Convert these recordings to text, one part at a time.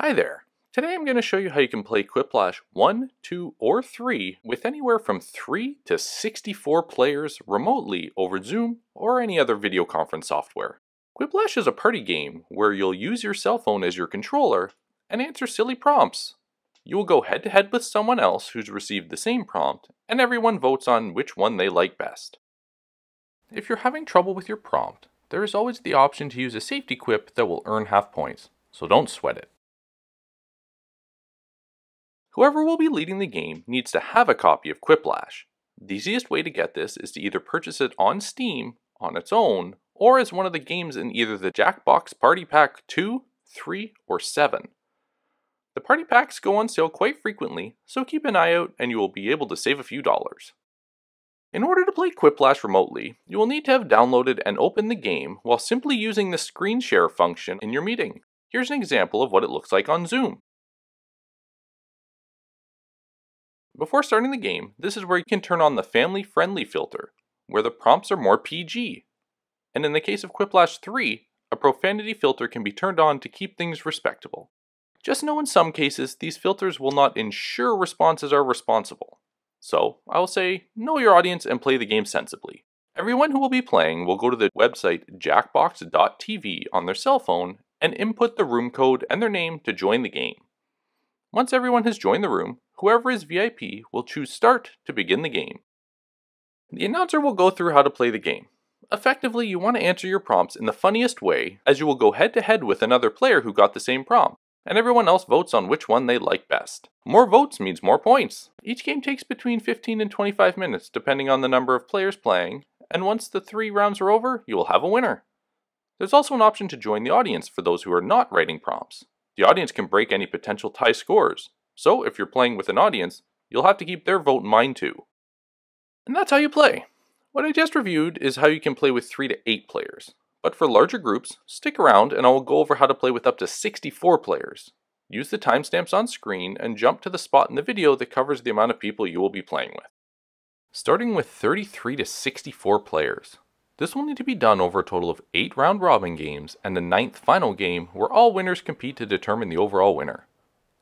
Hi there. Today I'm going to show you how you can play Quiplash 1, 2, or 3 with anywhere from 3 to 64 players remotely over Zoom or any other video conference software. Quiplash is a party game where you'll use your cell phone as your controller and answer silly prompts. You will go head to head with someone else who's received the same prompt, and everyone votes on which one they like best. If you're having trouble with your prompt, there is always the option to use a safety quip that will earn half points, so don't sweat it. Whoever will be leading the game needs to have a copy of Quiplash. The easiest way to get this is to either purchase it on Steam on its own, or as one of the games in either the Jackbox Party Pack 2, 3, or 7. The party packs go on sale quite frequently, so keep an eye out and you will be able to save a few dollars. In order to play Quiplash remotely, you will need to have downloaded and opened the game while simply using the screen share function in your meeting. Here's an example of what it looks like on Zoom. Before starting the game, this is where you can turn on the family friendly filter, where the prompts are more PG. And in the case of Quiplash 3, a profanity filter can be turned on to keep things respectable. Just know in some cases, these filters will not ensure responses are responsible. So, I will say, know your audience and play the game sensibly. Everyone who will be playing will go to the website jackbox.tv on their cell phone and input the room code and their name to join the game. Once everyone has joined the room, whoever is VIP will choose Start to begin the game. The announcer will go through how to play the game. Effectively, you want to answer your prompts in the funniest way, as you will go head to head with another player who got the same prompt, and everyone else votes on which one they like best. More votes means more points. Each game takes between 15 and 25 minutes depending on the number of players playing, and once the 3 rounds are over, you will have a winner. There's also an option to join the audience for those who are not writing prompts. The audience can break any potential tie scores, so if you're playing with an audience, you'll have to keep their vote in mind too. And that's how you play. What I just reviewed is how you can play with 3 to 8 players. But for larger groups, stick around and I will go over how to play with up to 64 players. Use the timestamps on screen and jump to the spot in the video that covers the amount of people you will be playing with. Starting with 33 to 64 players. This will need to be done over a total of 8 round robin games and the 9th final game where all winners compete to determine the overall winner.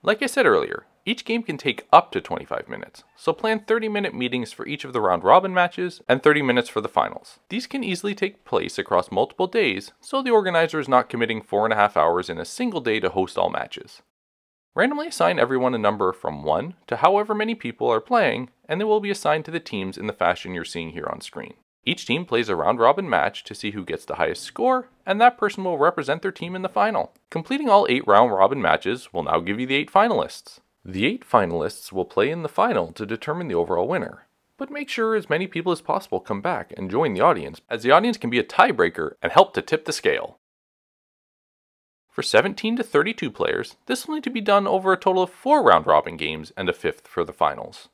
Like I said earlier, each game can take up to 25 minutes, so plan 30-minute meetings for each of the round robin matches and 30 minutes for the finals. These can easily take place across multiple days, so the organizer is not committing 4.5 hours in a single day to host all matches. Randomly assign everyone a number from 1 to however many people are playing, and they will be assigned to the teams in the fashion you're seeing here on screen. Each team plays a round robin match to see who gets the highest score, and that person will represent their team in the final. Completing all 8 round robin matches will now give you the 8 finalists. The 8 finalists will play in the final to determine the overall winner. But make sure as many people as possible come back and join the audience, as the audience can be a tiebreaker and help to tip the scale. For 17 to 32 players, this will need to be done over a total of 4 round robin games and a 5th for the finals.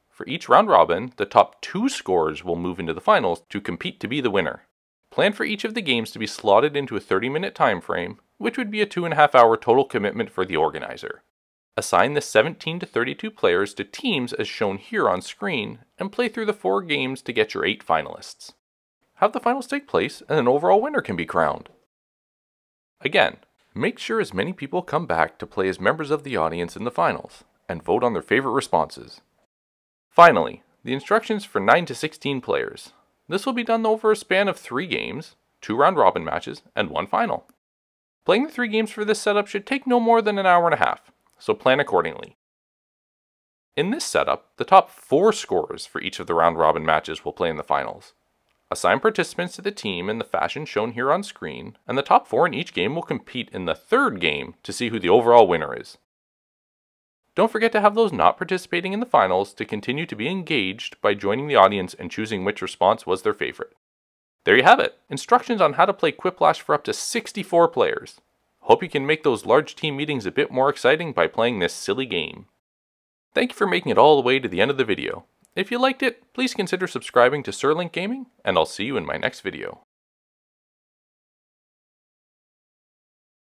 For each round robin, the top 2 scorers will move into the finals to compete to be the winner. Plan for each of the games to be slotted into a 30-minute time frame, which would be a 2.5 hour total commitment for the organizer. Assign the 17 to 32 players to teams as shown here on screen, and play through the 4 games to get your 8 finalists. Have the finals take place and an overall winner can be crowned. Again, make sure as many people come back to play as members of the audience in the finals, and vote on their favorite responses. Finally, the instructions for 9 to 16 players. This will be done over a span of 3 games, 2 round robin matches, and 1 final. Playing the 3 games for this setup should take no more than an hour and a half, so plan accordingly. In this setup, the top 4 scorers for each of the round robin matches will play in the finals. Assign participants to the team in the fashion shown here on screen, and the top 4 in each game will compete in the 3rd game to see who the overall winner is. Don't forget to have those not participating in the finals to continue to be engaged by joining the audience and choosing which response was their favorite. There you have it, instructions on how to play Quiplash for up to 64 players. Hope you can make those large team meetings a bit more exciting by playing this silly game. Thank you for making it all the way to the end of the video. If you liked it, please consider subscribing to Sirlink Gaming, and I'll see you in my next video.